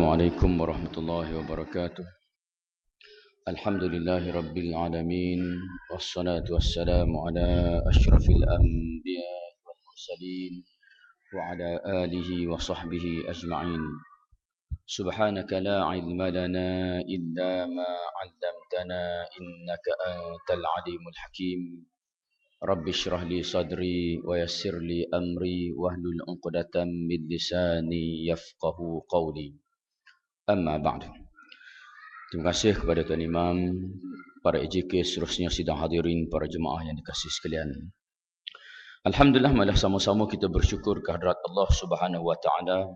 Assalamualaikum warahmatullahi wabarakatuh. Alhamdulillahi rabbil alamin. Wassalatu wassalamu ala asyrafil anbiya wal mursalin wa ala alihi wa sahbihi ajma'in. Subhanaka la ilma lana illa ma 'allamtana innaka antal alimul hakim. Rabbi shrah li sadri wa yassir li amri wahlul 'uqdatam min lisani yafqahu qawli. Amma ba'du. Terima kasih kepada Tuan Imam, para EJK, seterusnya sidang hadirin, para jemaah yang dikasihi sekalian. Alhamdulillah, malah sama-sama kita bersyukur kehadrat Allah Subhanahu wa taala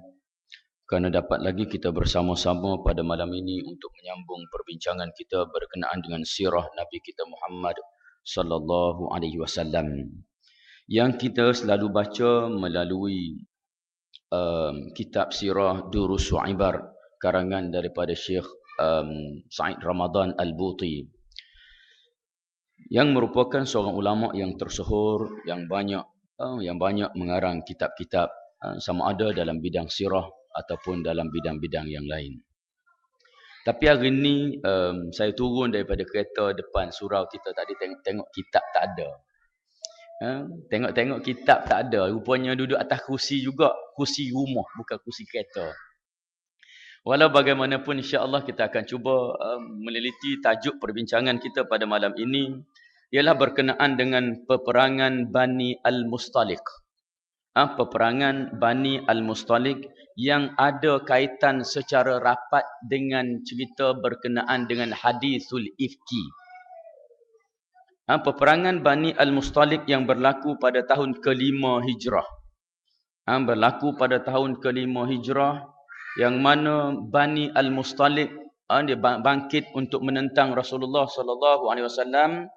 kerana dapat lagi kita bersama-sama pada malam ini untuk menyambung perbincangan kita berkenaan dengan sirah Nabi kita Muhammad sallallahu alaihi wasallam yang kita selalu baca melalui kitab sirah Durus wa Ibar karangan daripada Syekh Said Ramadan Al-Buti yang merupakan seorang ulama yang tersohor, yang banyak mengarang kitab-kitab sama ada dalam bidang sirah ataupun dalam bidang-bidang yang lain. Tapi hari ini saya turun daripada kereta depan surau kita tadi, tengok kitab tak ada. Tengok kitab tak ada. Rupanya duduk atas kursi juga, kursi rumah, bukan kursi kereta. Walau bagaimanapun, insya-Allah kita akan cuba meneliti tajuk perbincangan kita pada malam ini ialah berkenaan dengan peperangan Bani Al-Mustaliq. Peperangan Bani Al-Mustaliq yang ada kaitan secara rapat dengan cerita berkenaan dengan hadisul ifki. Peperangan Bani Al-Mustaliq yang berlaku pada tahun ke-5 Hijrah. Berlaku pada tahun ke-5 Hijrah, yang mana Bani Al-Mustaliq dia bangkit untuk menentang Rasulullah sallallahu alaihi wasallam,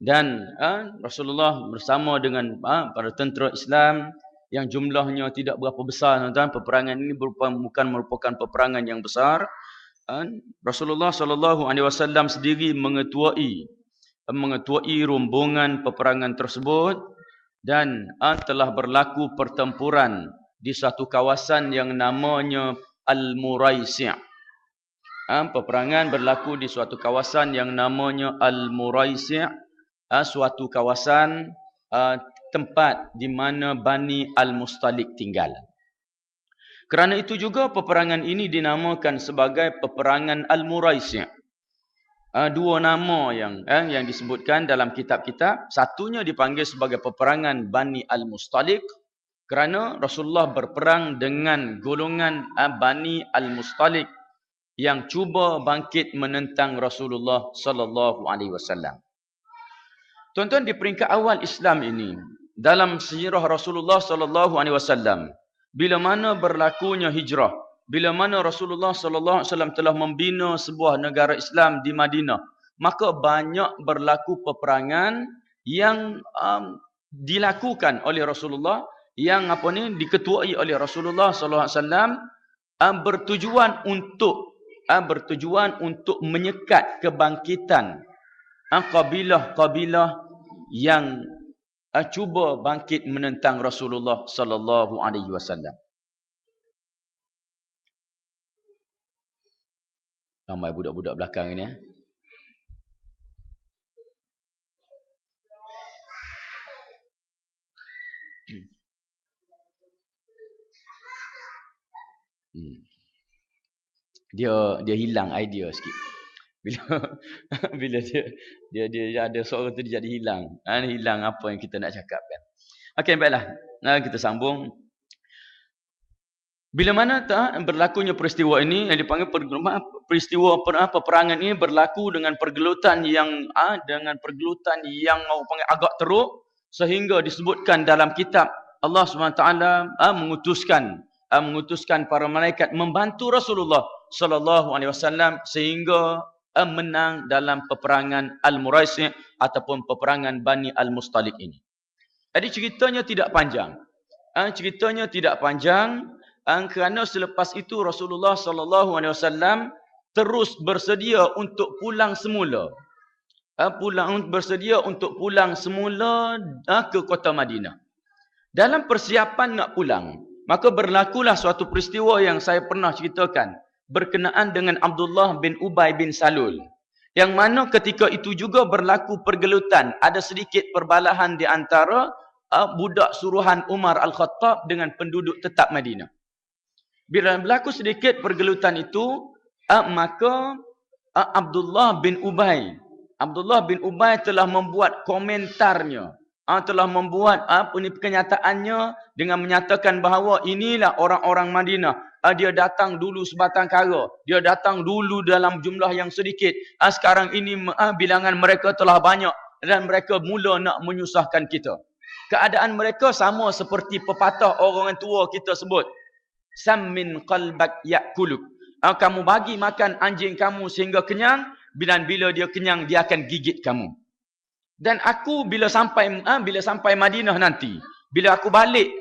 dan Rasulullah bersama dengan para tentera Islam yang jumlahnya tidak berapa besar, tuan-tuan. Peperangan ini bukan merupakan peperangan yang besar. Rasulullah sallallahu alaihi wasallam sendiri mengetuai rombongan peperangan tersebut, dan telah berlaku pertempuran di satu kawasan yang namanya Al-Muraisi'. Peperangan berlaku di suatu kawasan yang namanya Al-Muraisi', suatu kawasan tempat di mana Bani Al-Mustaliq tinggal. Kerana itu juga peperangan ini dinamakan sebagai peperangan Al-Muraisi'. Dua nama yang disebutkan dalam kitab-kitab. Satunya dipanggil sebagai peperangan Bani Al-Mustaliq kerana Rasulullah berperang dengan golongan Bani Al-Mustaliq yang cuba bangkit menentang Rasulullah sallallahu alaihi wasallam. Tuan-tuan, di peringkat awal Islam ini, dalam sejarah Rasulullah sallallahu alaihi wasallam, bila mana berlakunya hijrah, bila mana Rasulullah sallallahu alaihi wasallam telah membina sebuah negara Islam di Madinah, maka banyak berlaku peperangan yang dilakukan oleh Rasulullah, yang diketuai oleh Rasulullah sallallahu alaihi wasallam, bertujuan untuk menyekat kebangkitan kabilah-kabilah yang cuba bangkit menentang Rasulullah sallallahu alaihi wasallam. Ramai budak-budak belakang ini. Dia hilang idea sikit. Bila dia ada suara tu, dia jadi hilang. Hilang apa yang kita nak cakap kan. Okey, baiklah. Kita sambung. Bila mana berlakunya peristiwa ini yang dipanggil peristiwa peperangan ini berlaku dengan pergelutan yang agak teruk, sehingga disebutkan dalam kitab Allah SWT mengutuskan para malaikat membantu Rasulullah sallallahu alaihi wasallam sehingga menang dalam peperangan Al-Muraisi' ataupun peperangan Bani Al-Mustaliq ini. Jadi ceritanya tidak panjang. Kerana selepas itu Rasulullah sallallahu alaihi wasallam terus bersedia untuk pulang semula. Bersedia untuk pulang semula ke kota Madinah. Dalam persiapan nak pulang, maka berlakulah suatu peristiwa yang saya pernah ceritakan berkenaan dengan Abdullah bin Ubay bin Salul. Yang mana ketika itu juga berlaku pergelutan. Ada sedikit perbalahan di antara budak suruhan Umar Al-Khattab dengan penduduk tetap Madinah. Bila berlaku sedikit pergelutan itu, maka Abdullah bin Ubay telah membuat komentarnya. Telah membuat kenyataannya dengan menyatakan bahawa inilah orang-orang Madinah. Dia datang dulu sebatang kara. Dia datang dulu dalam jumlah yang sedikit. Sekarang ini bilangan mereka telah banyak. Dan mereka mula nak menyusahkan kita. Keadaan mereka sama seperti pepatah orang tua kita sebut. Sammin qalbak ya'kuluk. Kamu bagi makan anjing kamu sehingga kenyang. Bila dia kenyang, dia akan gigit kamu. Dan aku bila sampai Madinah nanti. Bila aku balik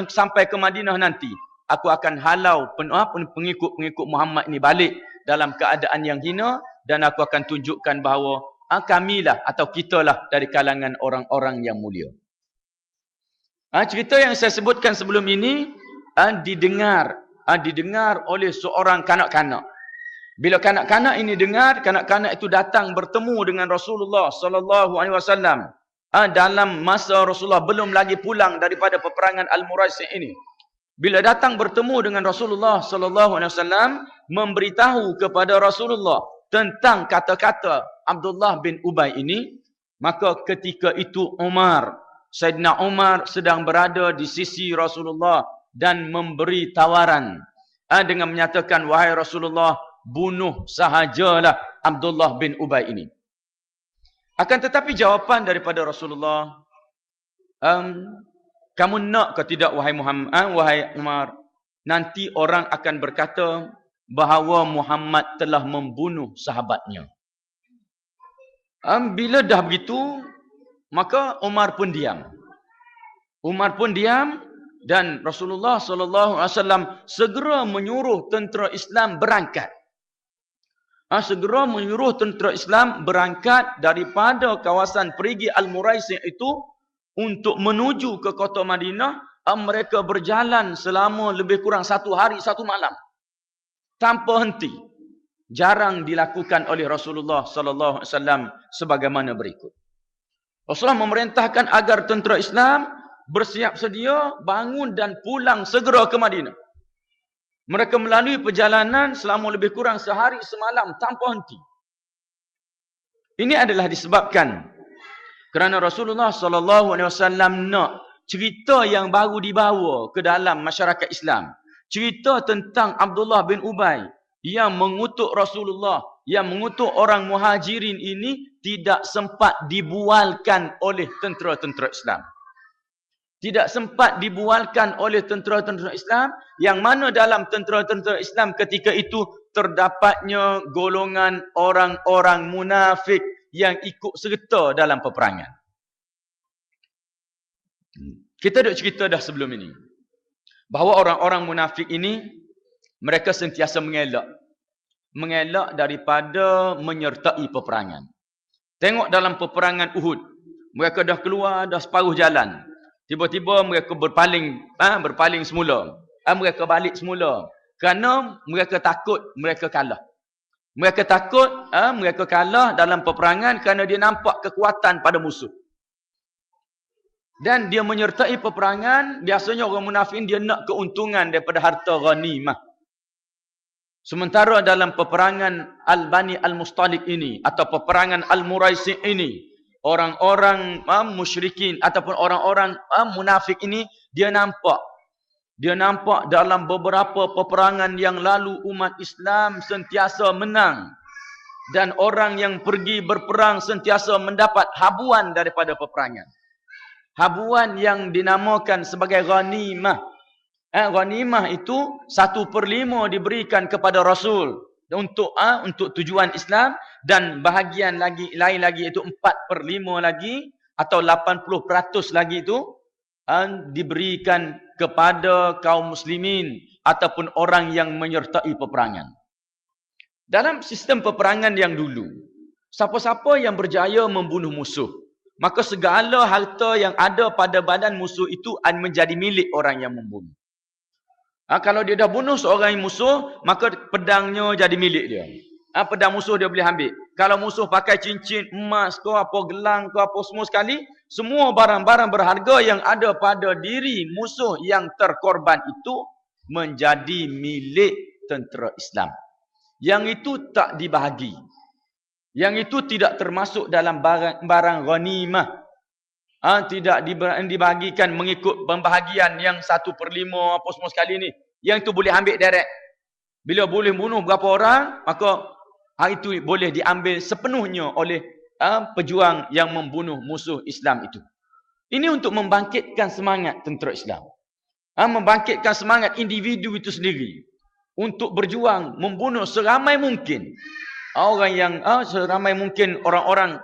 sampai ke Madinah nanti. Aku akan halau pengikut-pengikut Muhammad ini balik dalam keadaan yang hina. Dan aku akan tunjukkan bahawa kamilah atau kitalah dari kalangan orang-orang yang mulia. Cerita yang saya sebutkan sebelum ini didengar oleh seorang kanak-kanak. Bila kanak-kanak ini dengar, kanak-kanak itu datang bertemu dengan Rasulullah sallallahu alaihi wasallam dalam masa Rasulullah belum lagi pulang daripada peperangan Al-Muraisi ini. Bila datang bertemu dengan Rasulullah sallallahu alaihi wasallam, memberitahu kepada Rasulullah tentang kata-kata Abdullah bin Ubay ini, maka ketika itu Sayyidina Umar sedang berada di sisi Rasulullah dan memberi tawaran dengan menyatakan, wahai Rasulullah, bunuh sahajalah Abdullah bin Ubay ini. Akan tetapi jawapan daripada Rasulullah, kamu nak ke tidak wahai Umar? Nanti orang akan berkata bahawa Muhammad telah membunuh sahabatnya. Bila dah begitu, maka Umar pun diam. Dan Rasulullah sallallahu alaihi wasallam segera menyuruh tentera Islam berangkat. Daripada kawasan perigi Al-Muraisi itu untuk menuju ke kota Madinah. Mereka berjalan selama lebih kurang 1 hari 1 malam tanpa henti. Jarang dilakukan oleh Rasulullah sallallahu alaihi wasallam sebagaimana berikut. Rasulullah memerintahkan agar tentera Islam bersiap sedia, bangun dan pulang segera ke Madinah. Mereka melalui perjalanan selama lebih kurang sehari semalam tanpa henti. Ini adalah disebabkan kerana Rasulullah sallallahu alaihi wasallam nak cerita yang baru dibawa ke dalam masyarakat Islam. Cerita tentang Abdullah bin Ubay yang mengutuk Rasulullah, yang mengutuk orang Muhajirin ini tidak sempat dibualkan oleh tentera-tentera Islam. Tidak sempat dibualkan oleh tentera-tentera Islam, yang mana dalam tentera-tentera Islam ketika itu terdapatnya golongan orang-orang munafik yang ikut serta dalam peperangan. Kita dah cerita dah sebelum ini bahawa orang-orang munafik ini mereka sentiasa mengelak daripada menyertai peperangan. Tengok dalam peperangan Uhud, mereka dah keluar dah separuh jalan. Tiba-tiba mereka berpaling semula. Mereka balik semula. Kerana mereka takut mereka kalah. Mereka takut mereka kalah dalam peperangan kerana dia nampak kekuatan pada musuh. Dan dia menyertai peperangan, biasanya orang munafik dia nak keuntungan daripada harta ghanimah. Sementara dalam peperangan Al-Bani Al-Mustalik ini atau peperangan Al-Muraisi ini, orang-orang musyrikin ataupun orang-orang munafik ini dia nampak dalam beberapa peperangan yang lalu umat Islam sentiasa menang dan orang yang pergi berperang sentiasa mendapat habuan daripada peperangan. Habuan yang dinamakan sebagai ghanimah. Ghanimah itu 1/5 diberikan kepada Rasul untuk tujuan Islam, dan bahagian lain lagi itu 4/5 lagi atau 80% lagi itu diberikan kepada kaum muslimin ataupun orang yang menyertai peperangan. Dalam sistem peperangan yang dulu, siapa-siapa yang berjaya membunuh musuh, maka segala harta yang ada pada badan musuh itu menjadi milik orang yang membunuh. Kalau dia dah bunuh seorang yang musuh, maka pedangnya jadi milik dia. Pedang musuh dia boleh ambil. Kalau musuh pakai cincin, emas ke apa, gelang ke apa semua sekali, semua barang-barang berharga yang ada pada diri musuh yang terkorban itu menjadi milik tentera Islam. Yang itu tak dibahagi. Yang itu tidak termasuk dalam barang ghanimah. Tidak dibahagikan mengikut pembahagian yang 1/5 apa semua sekali ni. Yang itu boleh ambil direct. Bila boleh bunuh berapa orang, maka itu boleh diambil sepenuhnya oleh pejuang yang membunuh musuh Islam itu. Ini untuk membangkitkan semangat tentera Islam. Membangkitkan semangat individu itu sendiri. Untuk berjuang membunuh seramai mungkin. Orang yang seramai mungkin orang-orang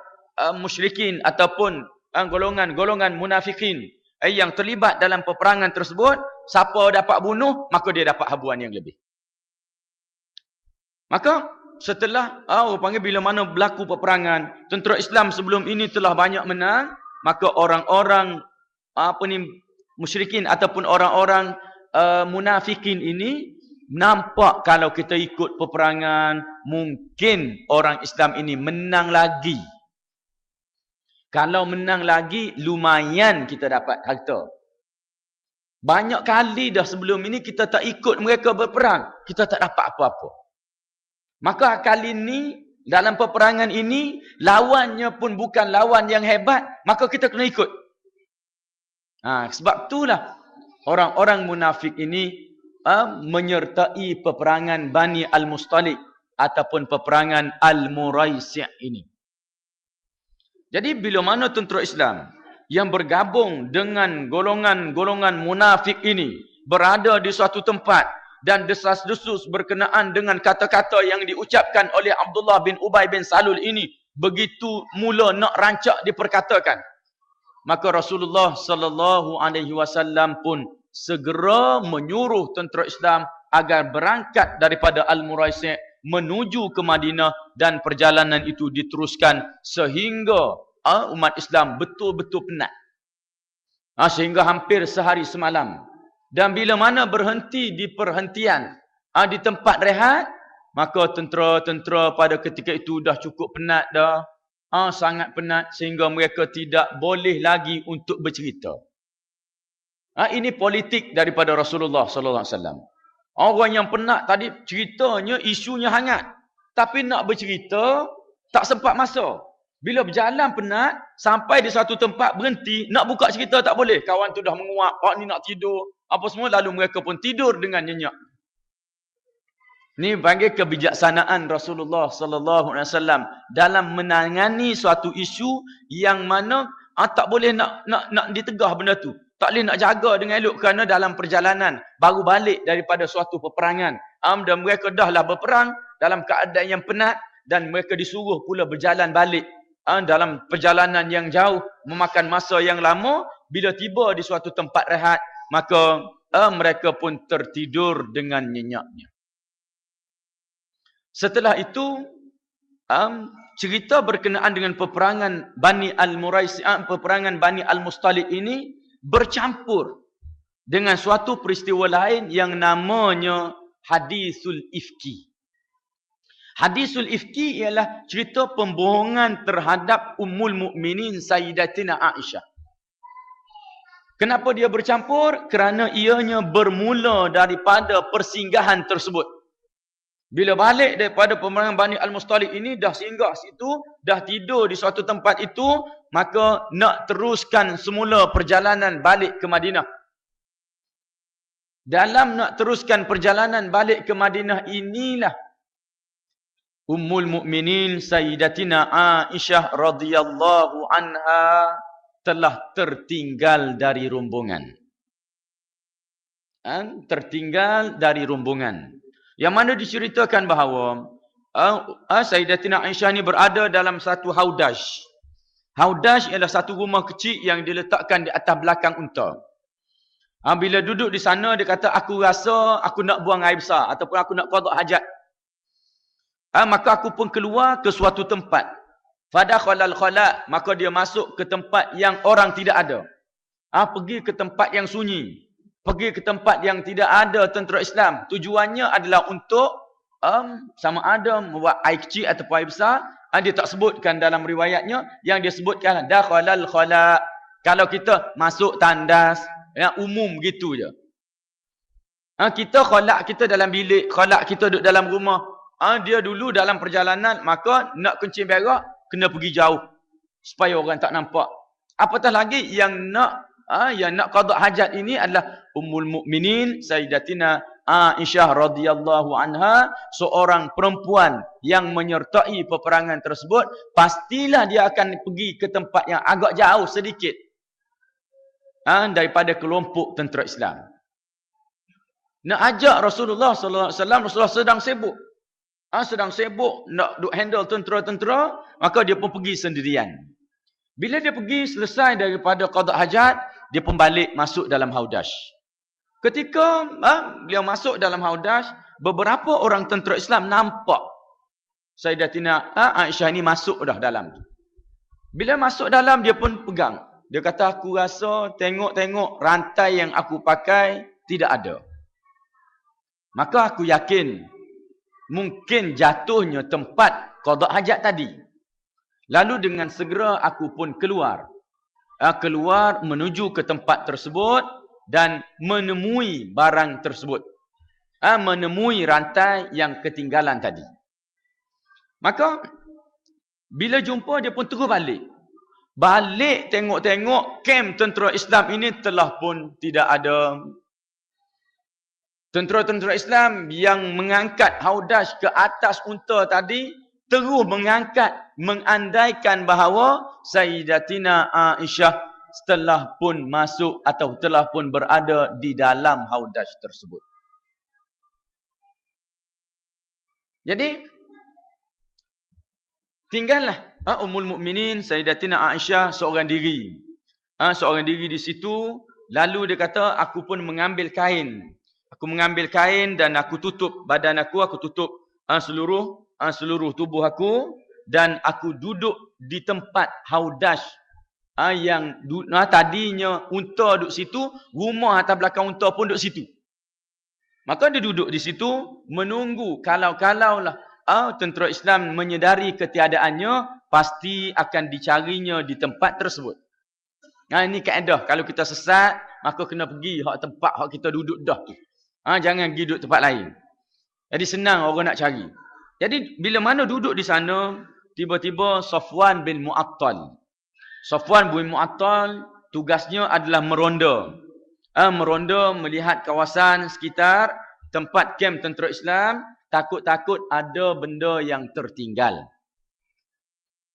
musyrikin ataupun golongan-golongan munafikin yang terlibat dalam peperangan tersebut. Siapa dapat bunuh, maka dia dapat habuan yang lebih. Maka setelah orang panggil bila mana berlaku peperangan, tentera Islam sebelum ini telah banyak menang, maka orang-orang musyrikin ataupun orang-orang munafikin ini nampak kalau kita ikut peperangan, mungkin orang Islam ini menang lagi. Kalau menang lagi, lumayan kita dapat harta. Banyak kali dah sebelum ini kita tak ikut mereka berperang, kita tak dapat apa-apa. Maka kali ini, dalam peperangan ini, lawannya pun bukan lawan yang hebat, maka kita kena ikut. Sebab itulah orang-orang munafik ini menyertai peperangan Bani Al-Mustalik ataupun peperangan Al-Muraisi' ini. Jadi bila mana tentera Islam yang bergabung dengan golongan-golongan munafik ini berada di suatu tempat, dan desas-desus berkenaan dengan kata-kata yang diucapkan oleh Abdullah bin Ubay bin Salul ini begitu mula nak rancak diperkatakan, maka Rasulullah sallallahu alaihi wasallam pun segera menyuruh tentera Islam agar berangkat daripada Al-Muraisi' menuju ke Madinah, dan perjalanan itu diteruskan sehingga umat Islam betul-betul penat. Sehingga hampir sehari semalam. Dan bila mana berhenti di perhentian, di tempat rehat, maka tentera-tentera pada ketika itu dah cukup penat dah. Sangat penat sehingga mereka tidak boleh lagi untuk bercerita. Ini politik daripada Rasulullah sallallahu alaihi wasallam. Orang yang penat tadi ceritanya, isunya hangat. Tapi nak bercerita, tak sempat masa. Bila berjalan penat, sampai di satu tempat berhenti, nak buka cerita tak boleh. Kawan tu dah menguap, ni nak tidur. Apa semua, lalu mereka pun tidur dengan nyenyak. Ini panggil kebijaksanaan Rasulullah sallallahu alaihi wasallam dalam menangani suatu isu yang mana tak boleh nak ditegah benda tu. Tak boleh nak jaga dengan elok kerana dalam perjalanan baru balik daripada suatu peperangan. Dan mereka dahlah berperang dalam keadaan yang penat, dan mereka disuruh pula berjalan balik dalam perjalanan yang jauh, memakan masa yang lama. Bila tiba di suatu tempat rehat, maka mereka pun tertidur dengan nyenyaknya. Setelah itu, cerita berkenaan dengan peperangan Bani Al-Muraisi', peperangan Bani Al-Mustalik ini bercampur dengan suatu peristiwa lain yang namanya Hadisul Ifki. Hadisul Ifki ialah cerita pembohongan terhadap Ummul Mukminin Sayyidatina Aisyah. Kenapa dia bercampur? Kerana ianya bermula daripada persinggahan tersebut. Bila balik daripada peperangan Bani Al-Mustalik ini, dah singgah situ, dah tidur di suatu tempat itu, maka nak teruskan semula perjalanan balik ke Madinah. Dalam nak teruskan perjalanan balik ke Madinah inilah Ummul Mukminin Sayyidatina Aisyah radhiyallahu anha telah tertinggal dari rombongan. Tertinggal dari rombongan. Yang mana diceritakan bahawa Sayyidatina Aisyah ni berada dalam satu haudash. Haudash ialah satu rumah kecil yang diletakkan di atas belakang unta. Bila duduk di sana, dia kata, aku rasa aku nak buang air besar ataupun aku nak qada hajat. Maka aku pun keluar ke suatu tempat. Fadakhalal khala, maka dia masuk ke tempat yang orang tidak ada. Pergi ke tempat yang sunyi. pergi ke tempat yang tidak ada tentera Islam. Tujuannya adalah untuk sama ada membuat air kecil ataupun air besar. Dia tak sebutkan dalam riwayatnya. Yang dia sebutkan dakhalal khala. Kalau kita masuk tandas, yang umum gitu je. Kita khalak kita dalam bilik, khalak kita duduk dalam rumah. Dia dulu dalam perjalanan, maka nak kencing berak kena pergi jauh supaya orang tak nampak. Apatah lagi yang nak qada hajat ini adalah Ummul Mukminin Sayyidatina Aisyah radhiyallahu anha, seorang perempuan yang menyertai peperangan tersebut. Pastilah dia akan pergi ke tempat yang agak jauh sedikit daripada kelompok tentera Islam. Nak ajak Rasulullah sallallahu alaihi wasallam, Rasulullah sedang sibuk. Sedang sibuk nak duk handle tentera-tentera, maka dia pun pergi sendirian. Bila dia pergi selesai daripada qada hajat, dia pun balik masuk dalam haudash. Ketika beliau masuk dalam haudash, beberapa orang tentera Islam nampak Sayyidatina Aisyah ni masuk dah dalam. Bila masuk dalam, dia pun pegang. Dia kata, aku rasa tengok-tengok rantai yang aku pakai tidak ada. Maka aku yakin mungkin jatuhnya tempat qada hajat tadi. Lalu dengan segera aku pun keluar menuju ke tempat tersebut dan menemui barang tersebut. Menemui rantai yang ketinggalan tadi. Maka bila jumpa, dia pun terus balik. Balik tengok-tengok kem tentera Islam ini telah pun tidak ada. Tentera-tentera Islam yang mengangkat haudash ke atas unta tadi terus mengandaikan bahawa Sayyidatina Aisyah telah pun masuk atau telah pun berada di dalam haudash tersebut. Jadi tinggallah Ummul Mukminin Sayyidatina Aisyah seorang diri. Seorang diri di situ. Lalu dia kata, aku pun mengambil kain. Aku mengambil kain dan aku tutup badan aku tutup seluruh tubuh aku, dan aku duduk di tempat haudash yang tadinya unta duduk situ, rumah atas belakang unta pun duduk situ. Maka dia duduk di situ menunggu kalau-kalaulah tentera Islam menyedari ketiadaannya, pasti akan dicarinya di tempat tersebut. Ini kaedah, kalau kita sesat maka kena pergi tempat kita duduk dah tu. Jangan pergi duduk tempat lain. Jadi senang orang nak cari. Jadi bila mana duduk di sana, tiba-tiba Safwan bin Mu'attal. Safwan bin Mu'attal tugasnya adalah meronda. Meronda melihat kawasan sekitar tempat kem tentera Islam, takut-takut ada benda yang tertinggal.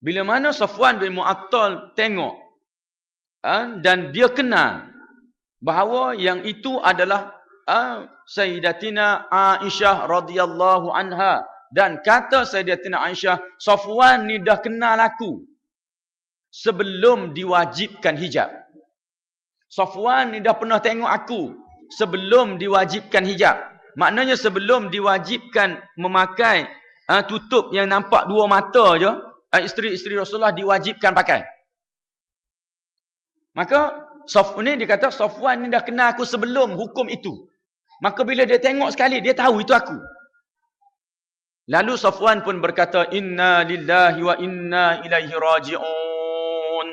Bila mana Safwan bin Mu'attal tengok dan dia kenal bahawa yang itu adalah Sayyidatina Aisyah radhiyallahu anha, dan kata Sayyidatina Aisyah, Safwan ni dah kenal aku sebelum diwajibkan hijab. Safwan ni dah pernah tengok aku sebelum diwajibkan hijab. Maknanya sebelum diwajibkan memakai tutup yang nampak dua mata je, isteri-isteri Rasulullah diwajibkan pakai. Maka Safwan ni dia kata, Safwan ni dah kenal aku sebelum hukum itu. Maka bila dia tengok sekali, dia tahu itu aku. Lalu Safwan pun berkata, Inna lillahi wa inna ilaihi raji'un.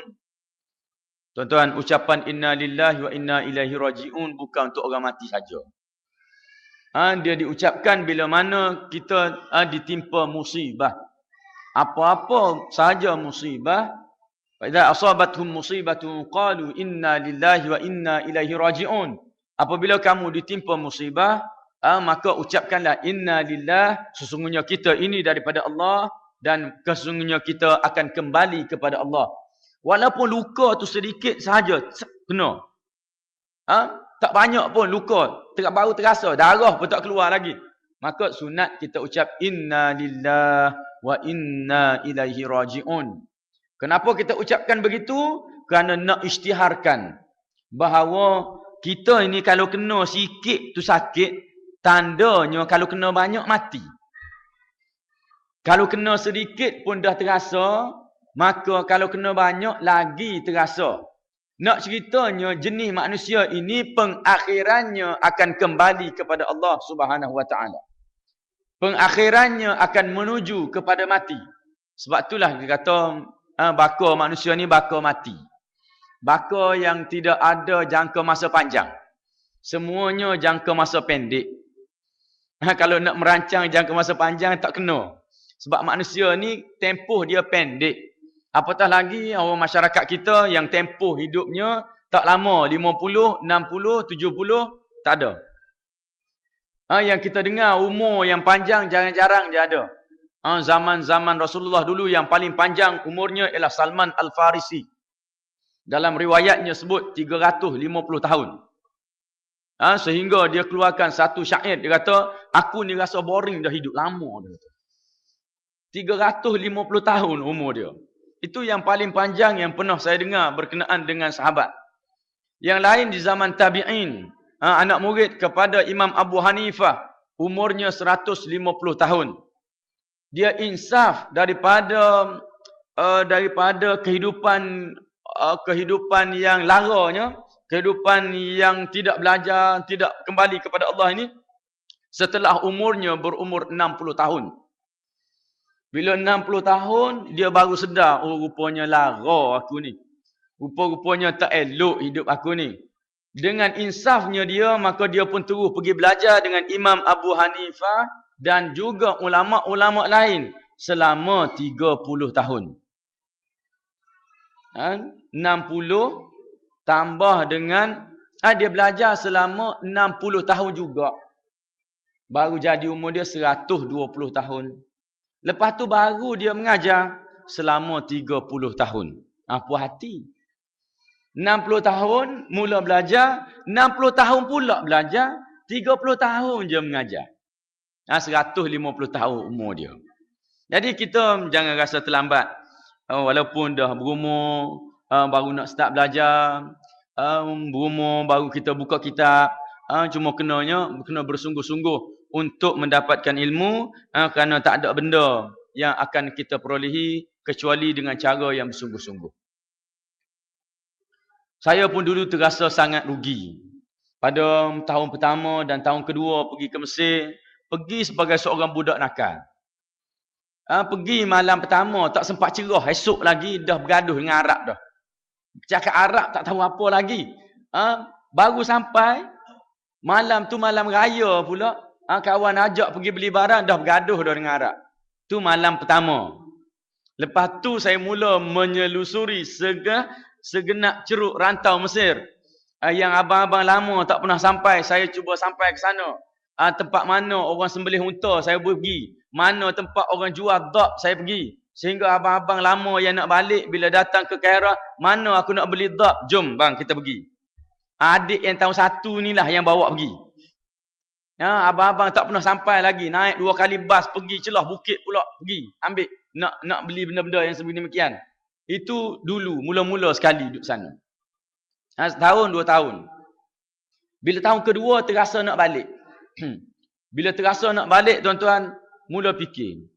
Tuan-tuan, ucapan Inna lillahi wa inna ilaihi raji'un bukan untuk orang mati saja. Dia diucapkan bila mana kita ditimpa musibah. Apa-apa sahaja musibah. Fa'idha asabathum musibatun qalu inna lillahi wa inna ilaihi raji'un. Apabila kamu ditimpa musibah, maka ucapkanlah inna lillah, sesungguhnya kita ini daripada Allah dan sesungguhnya kita akan kembali kepada Allah. Walaupun luka tu sedikit sahaja kena. Tak banyak pun luka, baru terasa, darah pun tak keluar lagi. Maka sunat kita ucap inna lillah wa inna ilaihi raji'un. Kenapa kita ucapkan begitu? Kerana nak isytiharkan bahawa kita ini kalau kena sikit tu sakit, tandanya kalau kena banyak mati. Kalau kena sedikit pun dah terasa, maka kalau kena banyak lagi terasa. Nak ceritanya jenis manusia ini pengakhirannya akan kembali kepada Allah Subhanahu Wa Taala. Pengakhirannya akan menuju kepada mati. Sebab itulah dia kata baka manusia ni baka mati. Baka yang tidak ada jangka masa panjang. Semuanya jangka masa pendek. Kalau nak merancang jangka masa panjang tak kena. Sebab manusia ni tempoh dia pendek. Apatah lagi orang masyarakat kita yang tempoh hidupnya tak lama, 50, 60, 70, tak ada. Yang kita dengar umur yang panjang jarang-jarang je ada. Zaman-zaman Rasulullah dulu yang paling panjang umurnya ialah Salman Al-Farisi. Dalam riwayatnya sebut 350 tahun. Sehingga dia keluarkan satu syair. Dia kata, aku ni rasa boring dah hidup lama. Dia kata. 350 tahun umur dia. Itu yang paling panjang yang pernah saya dengar berkenaan dengan sahabat. Yang lain di zaman tabi'in. Anak murid kepada Imam Abu Hanifah. Umurnya 150 tahun. Dia insaf daripada kehidupan yang laranya. Kehidupan yang tidak belajar, tidak kembali kepada Allah ini. Setelah umurnya berumur 60 tahun. Bila 60 tahun, dia baru sedar, oh rupanya lara aku ni. Rupa-rupanya tak elok hidup aku ni. Dengan insafnya dia, maka dia pun terus pergi belajar dengan Imam Abu Hanifah dan juga ulama-ulama lain selama 30 tahun. 60 tambah dengan, dia belajar selama 60 tahun juga. Baru jadi umur dia 120 tahun. Lepas tu baru dia mengajar selama 30 tahun. Puas hati. 60 tahun mula belajar, 60 tahun pula belajar, 30 tahun je mengajar. 150 tahun umur dia. Jadi kita jangan rasa terlambat. Walaupun dah berumur, baru nak start belajar, berumur baru kita buka kitab, cuma kena bersungguh-sungguh untuk mendapatkan ilmu, kerana tak ada benda yang akan kita perolehi kecuali dengan cara yang bersungguh-sungguh. Saya pun dulu terasa sangat rugi. Pada tahun pertama dan tahun kedua pergi ke Mesir, pergi sebagai seorang budak nakal. Pergi malam pertama tak sempat cerah, esok lagi dah bergaduh dengan Arab dah. Cakap Arab tak tahu apa lagi. Baru sampai malam tu malam raya pula. Kawan ajak pergi beli barang, dah bergaduh dah dengan Arab. Tu malam pertama. Lepas tu saya mula menyelusuri segenap ceruk rantau Mesir. Yang abang-abang lama tak pernah sampai, saya cuba sampai ke sana. Tempat mana orang sembelih unta, saya pergi. Mana tempat orang jual dhab, saya pergi. Sehingga abang-abang lama yang nak balik, bila datang ke Kairah, mana aku nak beli dhab, jom bang kita pergi. Adik yang tahun 1 ni lah yang bawa pergi. Abang-abang tak pernah sampai lagi. Naik 2 kali bas, pergi celah bukit pula. Pergi, ambil. Nak beli benda-benda yang sebegini-demikian. Itu dulu, mula-mula sekali duduk sana. Setahun, 2 tahun. Bila tahun kedua, terasa nak balik. Bila terasa nak balik, tuan-tuan, mula fikir.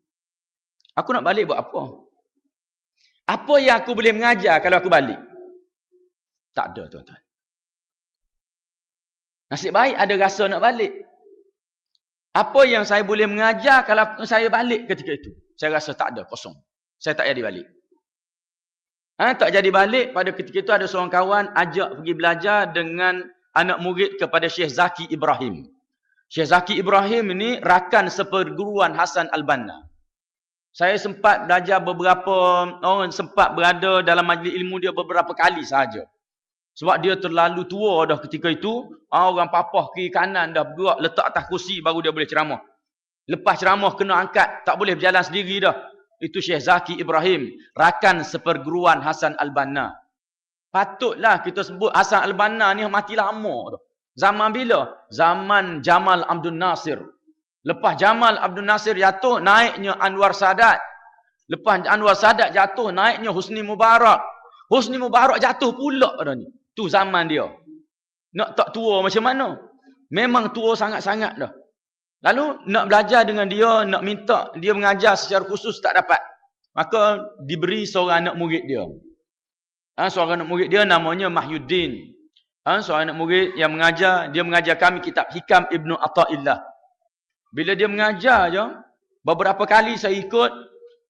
Aku nak balik buat apa? Apa yang aku boleh mengajar kalau aku balik? Tak ada, tuan-tuan. Nasib baik ada rasa nak balik. Apa yang saya boleh mengajar kalau saya balik ketika itu? Saya rasa tak ada, kosong. Saya tak jadi balik. Tak jadi balik, pada ketika itu ada seorang kawan ajak pergi belajar dengan anak murid kepada Syekh Zaki Ibrahim. Syekh Zaki Ibrahim ini rakan seperguruan Hasan Al-Banna. Saya sempat belajar sempat berada dalam majlis ilmu dia beberapa kali sahaja. Sebab dia terlalu tua dah ketika itu. Orang papah kiri kanan dah bergerak, letak atas kursi baru dia boleh ceramah. Lepas ceramah kena angkat, tak boleh berjalan sendiri dah. Itu Syekh Zaki Ibrahim, rakan seperguruan Hasan Al-Banna. Patutlah kita sebut Hasan Al-Banna ni mati lama dah. Zaman bila? Zaman Jamal Abdul Nasir. Lepas Jamal Abdul Nasir jatuh, naiknya Anwar Sadat. Lepas Anwar Sadat jatuh, naiknya Husni Mubarak. Husni Mubarak jatuh pula dah ni. Tu zaman dia. Nak tak tua macam mana? Memang tua sangat-sangat dah. Lalu nak belajar dengan dia, nak minta dia mengajar secara khusus tak dapat. Maka diberi seorang anak murid dia. Seorang anak murid dia namanya Mahyuddin. Seorang anak murid yang mengajar, dia mengajar kami kitab Hikam Ibnu Atha'illah. Bila dia mengajar je, beberapa kali saya ikut,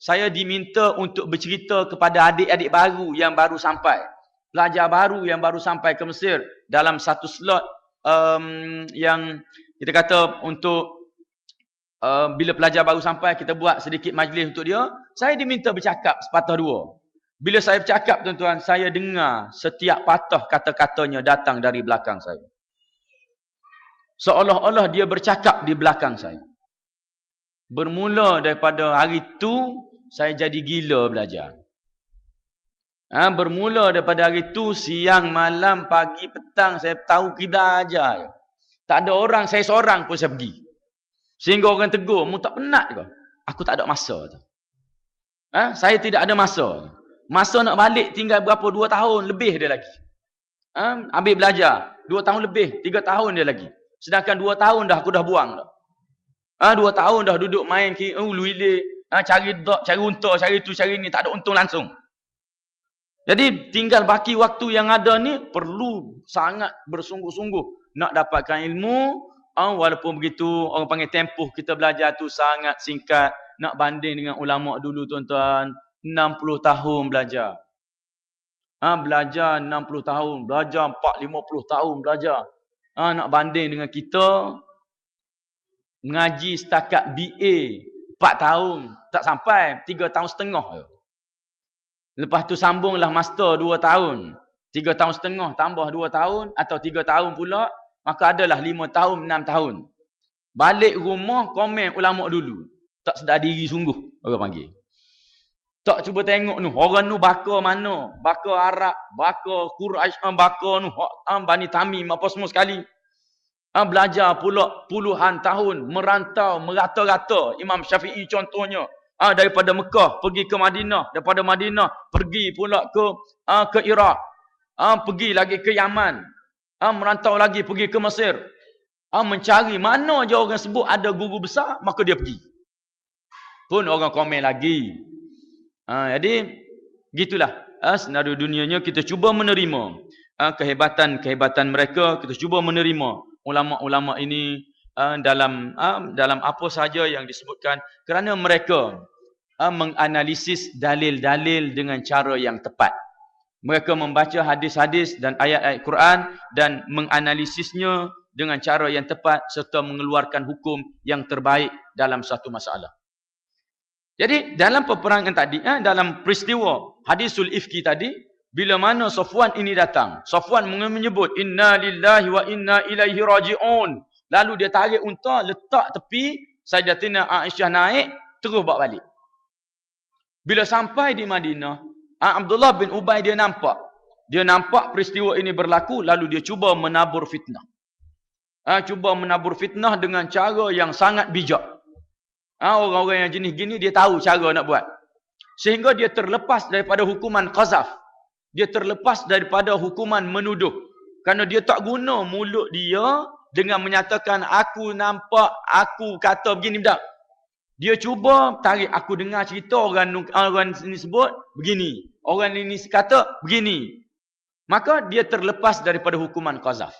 saya diminta untuk bercerita kepada adik-adik baru yang baru sampai. Pelajar baru yang baru sampai ke Mesir dalam satu slot yang kita kata untuk bila pelajar baru sampai, kita buat sedikit majlis untuk dia. Saya diminta bercakap sepatah dua. Bila saya bercakap, tuan-tuan, saya dengar setiap patah kata-katanya datang dari belakang saya. Seolah-olah dia bercakap di belakang saya. Bermula daripada hari itu, saya jadi gila belajar. Bermula daripada hari itu, siang, malam, pagi, petang, saya tahu kita ajar. Tak ada orang, saya seorang pun saya pergi. Sehingga orang tegur, mu tak penat ke? Aku tak ada masa. Saya tidak ada masa. Masa nak balik tinggal berapa? 2 tahun lebih dia lagi. Habis belajar. 2 tahun lebih, 3 tahun dia lagi. Sedangkan 2 tahun dah aku dah buang dah. 2 tahun dah duduk main luilik, cari dok, cari unta, cari tu, cari ni, tak ada untung langsung. Jadi tinggal baki waktu yang ada ni perlu sangat bersungguh-sungguh nak dapatkan ilmu. Walaupun begitu, orang panggil tempoh kita belajar tu sangat singkat. Nak banding dengan ulama dulu, tuan-tuan, 60 tahun belajar. Belajar 60 tahun, belajar 40-50 tahun belajar. Nak banding dengan kita mengaji setakat BA 4 tahun, tak sampai 3 tahun setengah. Lepas tu sambunglah master 2 tahun. 3 tahun setengah tambah 2 tahun atau 3 tahun pula, maka adalah 5 tahun, 6 tahun. Balik rumah komen ulama dulu. Tak sedar diri sungguh, orang panggil. Tak cuba tengok ni, orang ni baka mana? Baka Arab, baka Quraisy, baka ni, Bani Tamim, apa semua sekali. Belajar pula puluhan tahun, merantau, merata-rata. Imam Syafi'i contohnya. Daripada Mekah pergi ke Madinah, daripada Madinah pergi pula ke Iraq. Pergi lagi ke Yaman. Merantau lagi pergi ke Mesir. Mencari mana je orang sebut ada guru besar, maka dia pergi. Pun orang komen lagi. Jadi gitulah senario dunianya. Kita cuba menerima kehebatan mereka. Kita cuba menerima ulama-ulama ini dalam apa sahaja yang disebutkan, kerana mereka menganalisis dalil-dalil dengan cara yang tepat. Mereka membaca hadis-hadis dan ayat-ayat Quran dan menganalisisnya dengan cara yang tepat serta mengeluarkan hukum yang terbaik dalam satu masalah. Jadi dalam peperangan tadi, dalam peristiwa hadisul ifki tadi, bila mana Safwan ini datang, Safwan menyebut inna lillahi wa inna ilaihi raji'un. Lalu dia tarik unta, letak tepi, Sayyidatina Aisyah naik, terus bawa balik. Bila sampai di Madinah, Abdullah bin Ubay dia nampak peristiwa ini berlaku, lalu dia cuba menabur fitnah. Cuba menabur fitnah dengan cara yang sangat bijak. Orang-orang yang jenis gini dia tahu cara nak buat. Sehingga dia terlepas daripada hukuman qazaf. Dia terlepas daripada hukuman menuduh. Kerana dia tak guna mulut dia dengan menyatakan aku nampak, aku kata begini tak. Dia cuba tarik, aku dengar cerita orang ini sebut begini. Orang ini kata begini. Maka dia terlepas daripada hukuman qazaf.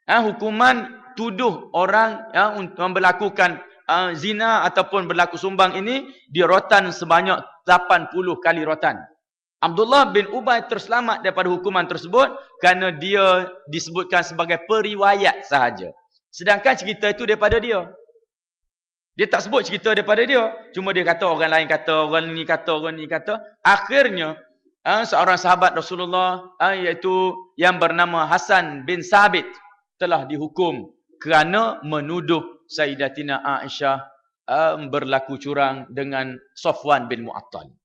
Hukuman tuduh orang untuk melakukan zina ataupun berlaku sumbang ini, dia rotan sebanyak 80 kali rotan. Abdullah bin Ubay terselamat daripada hukuman tersebut kerana dia disebutkan sebagai periwayat sahaja. Sedangkan cerita itu daripada dia. Dia tak sebut cerita daripada dia. Cuma dia kata orang lain kata, orang ni kata, orang ni kata. Akhirnya, seorang sahabat Rasulullah, iaitu yang bernama Hasan bin Sabit, telah dihukum kerana menuduh Sayyidatina Aisyah berlaku curang dengan Safwan bin Mu'attal.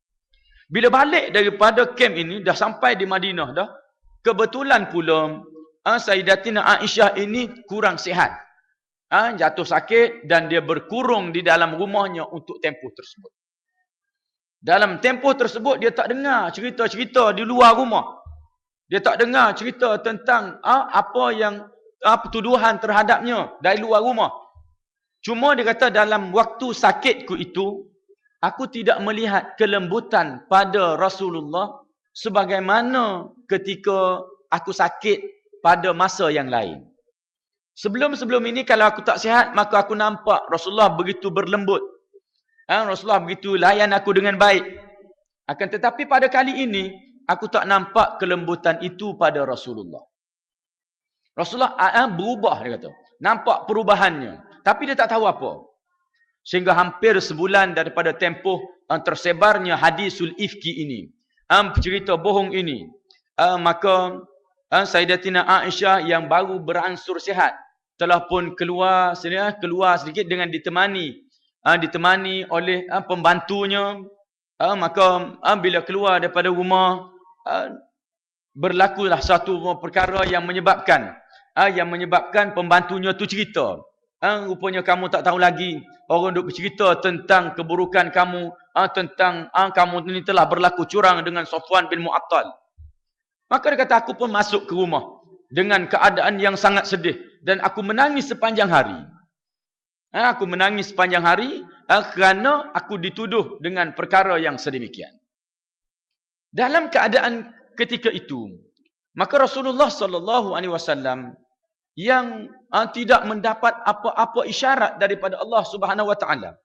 Bila balik daripada kem ini, dah sampai di Madinah dah, kebetulan pula Sayyidatina Aisyah ini kurang sihat. Jatuh sakit dan dia berkurung di dalam rumahnya untuk tempoh tersebut. Dalam tempoh tersebut dia tak dengar cerita-cerita di luar rumah. Dia tak dengar cerita tentang apa yang tuduhan terhadapnya dari luar rumah. Cuma dia kata dalam waktu sakitku itu, aku tidak melihat kelembutan pada Rasulullah sebagaimana ketika aku sakit pada masa yang lain. Sebelum ini kalau aku tak sihat, maka aku nampak Rasulullah begitu berlembut. Rasulullah begitu layan aku dengan baik. Akan tetapi pada kali ini, aku tak nampak kelembutan itu pada Rasulullah. Rasulullah berubah, dia kata. Nampak perubahannya. Tapi dia tak tahu apa. Sehingga hampir sebulan daripada tempoh tersebarnya hadisul ifki ini. Cerita bohong ini. Maka Sayyidatina Aisyah yang baru beransur sihat telah pun keluar sedikit dengan ditemani oleh pembantunya. Maka bila keluar daripada rumah, berlakulah satu perkara yang menyebabkan pembantunya tu cerita. Rupanya kamu tak tahu lagi, orang duk bercerita tentang keburukan kamu, tentang kamu ini telah berlaku curang dengan Safwan bin Mu'attal. Maka dia kata, aku pun masuk ke rumah dengan keadaan yang sangat sedih dan aku menangis sepanjang hari. Aku menangis sepanjang hari kerana aku dituduh dengan perkara yang sedemikian. Dalam keadaan ketika itu, maka Rasulullah sallallahu alaihi wasallam yang tidak mendapat apa-apa isyarat daripada Allah Subhanahu wa taala.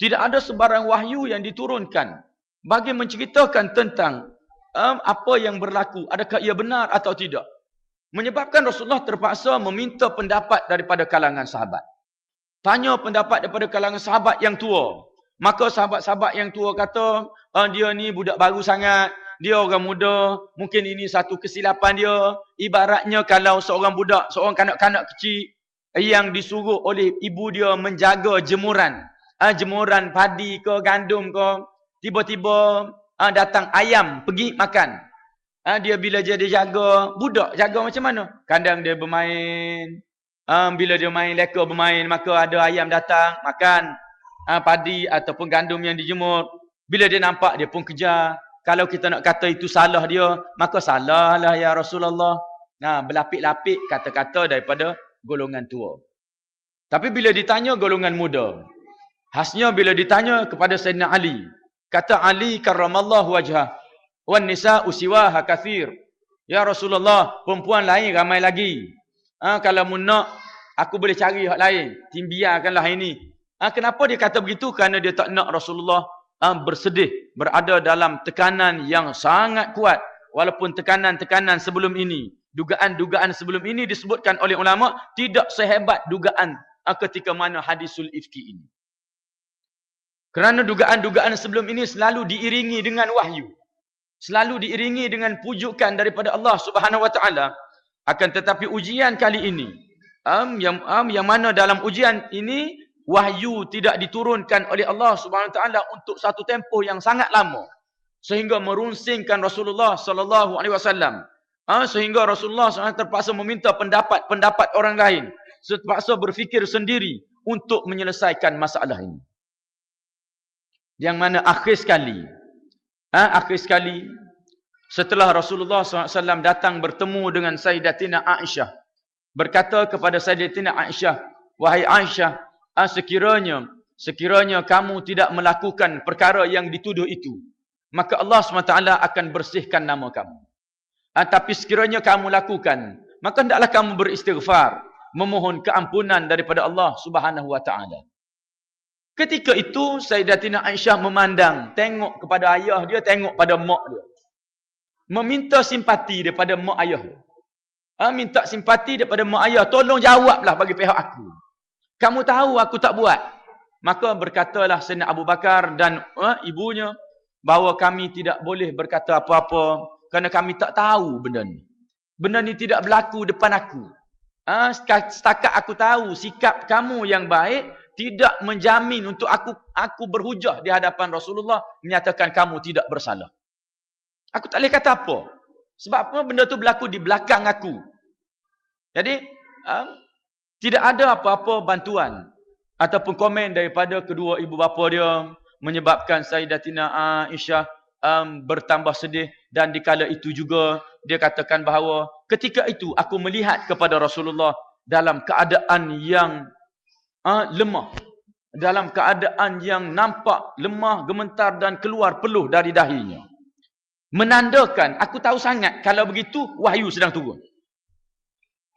Tidak ada sebarang wahyu yang diturunkan bagi menceritakan tentang apa yang berlaku, adakah ia benar atau tidak. Menyebabkan Rasulullah terpaksa meminta pendapat daripada kalangan sahabat. Tanya pendapat daripada kalangan sahabat yang tua. Maka sahabat-sahabat yang tua kata, dia ni budak baru sangat, dia orang muda, mungkin ini satu kesilapan dia. Ibaratnya kalau seorang budak, seorang kanak-kanak kecil yang disuruh oleh ibu dia menjaga jemuran. Jemuran padi ke gandum ke, tiba-tiba datang ayam pergi makan. Dia bila dia jaga, budak jaga macam mana? Kadang dia bermain. Bila dia main leka bermain, maka ada ayam datang makan padi ataupun gandum yang dijemur. Bila dia nampak, dia pun kejar. Kalau kita nak kata itu salah dia, maka salahlah ya Rasulullah. Berlapik-lapik kata-kata daripada golongan tua. Tapi bila ditanya golongan muda, khasnya bila ditanya kepada Sayyidina Ali, kata Ali karramallahu wajhah, wan nisa'u siwaha kathir. Ya Rasulullah, perempuan lain ramai lagi. Kalau mu nak, aku boleh cari hak lain. Biarkanlah ini. Kenapa dia kata begitu? Kerana dia tak nak Rasulullah bersedih, berada dalam tekanan yang sangat kuat. Walaupun tekanan-tekanan sebelum ini, dugaan-dugaan sebelum ini disebutkan oleh ulama, tidak sehebat dugaan ketika mana hadisul ifki ini. Kerana dugaan-dugaan sebelum ini selalu diiringi dengan wahyu. Selalu diiringi dengan pujukan daripada Allah Subhanahu wa taala. Akan tetapi ujian kali ini, yang mana dalam ujian ini wahyu tidak diturunkan oleh Allah Subhanahu wa taala untuk satu tempoh yang sangat lama, sehingga merunsingkan Rasulullah sallallahu alaihi wasallam. Sehingga Rasulullah SAW terpaksa meminta pendapat orang lain, terpaksa berfikir sendiri untuk menyelesaikan masalah ini. Yang mana akhir sekali setelah Rasulullah SAW datang bertemu dengan Sayyidatina Aisyah, berkata kepada Sayyidatina Aisyah, wahai Aisyah, sekiranya kamu tidak melakukan perkara yang dituduh itu, maka Allah SWT akan bersihkan nama kamu. Tapi sekiranya kamu lakukan, maka hendaklah kamu beristighfar, memohon keampunan daripada Allah Subhanahu wa taala. Ketika itu Sayyidatina Aisyah memandang, tengok kepada ayah dia, tengok pada mak dia. Meminta simpati daripada mak ayah dia. Minta simpati daripada mak ayah, tolong jawablah bagi pihak aku. Kamu tahu aku tak buat. Maka berkatalah Sayyidina Abu Bakar dan ibunya bahawa kami tidak boleh berkata apa-apa kerana kami tak tahu benda ni. Benda ni tidak berlaku depan aku. Setakat aku tahu sikap kamu yang baik tidak menjamin untuk aku berhujah di hadapan Rasulullah menyatakan kamu tidak bersalah. Aku tak boleh kata apa. Sebab apa? Benda tu berlaku di belakang aku. Jadi tidak ada apa-apa bantuan ataupun komen daripada kedua ibu bapa dia menyebabkan Sayyidatina Aisyah bertambah sedih. Dan dikala itu juga dia katakan bahawa ketika itu aku melihat kepada Rasulullah dalam keadaan yang lemah, dalam keadaan yang nampak lemah, gemetar dan keluar peluh dari dahinya. Menandakan, aku tahu sangat kalau begitu wahyu sedang turun.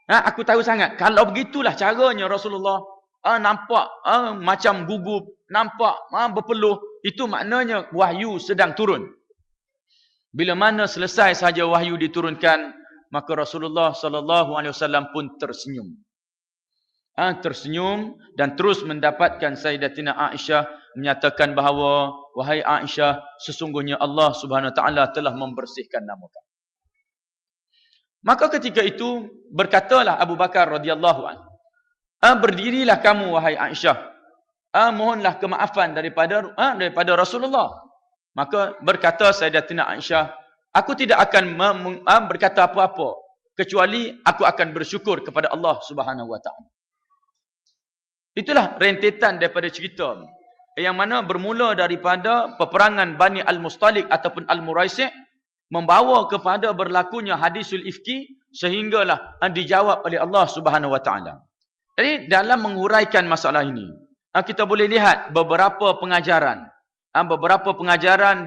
Aku tahu sangat kalau begitulah caranya Rasulullah nampak macam gugup, nampak berpeluh, itu maknanya wahyu sedang turun. Bila mana selesai saja wahyu diturunkan, maka Rasulullah sallallahu alaihi wasallam pun tersenyum. Tersenyum dan terus mendapatkan Sayyidatina Aisyah menyatakan bahawa, wahai Aisyah, sesungguhnya Allah Subhanahu Wa Taala telah membersihkan nama kamu. Maka ketika itu berkatalah Abu Bakar radhiyallahu anhu, berdirilah kamu wahai Aisyah, mohonlah kemaafan daripada Rasulullah. Maka berkata Sayyidatina Aisyah, aku tidak akan berkata apa-apa kecuali aku akan bersyukur kepada Allah Subhanahu Wa Taala. Itulah rentetan daripada cerita yang mana bermula daripada peperangan Bani Al-Mustalik ataupun Al-Muraisi' membawa kepada berlakunya hadisul ifki sehinggalah dijawab oleh Allah Subhanahu Wa Taala. Jadi dalam menguraikan masalah ini, kita boleh lihat beberapa pengajaran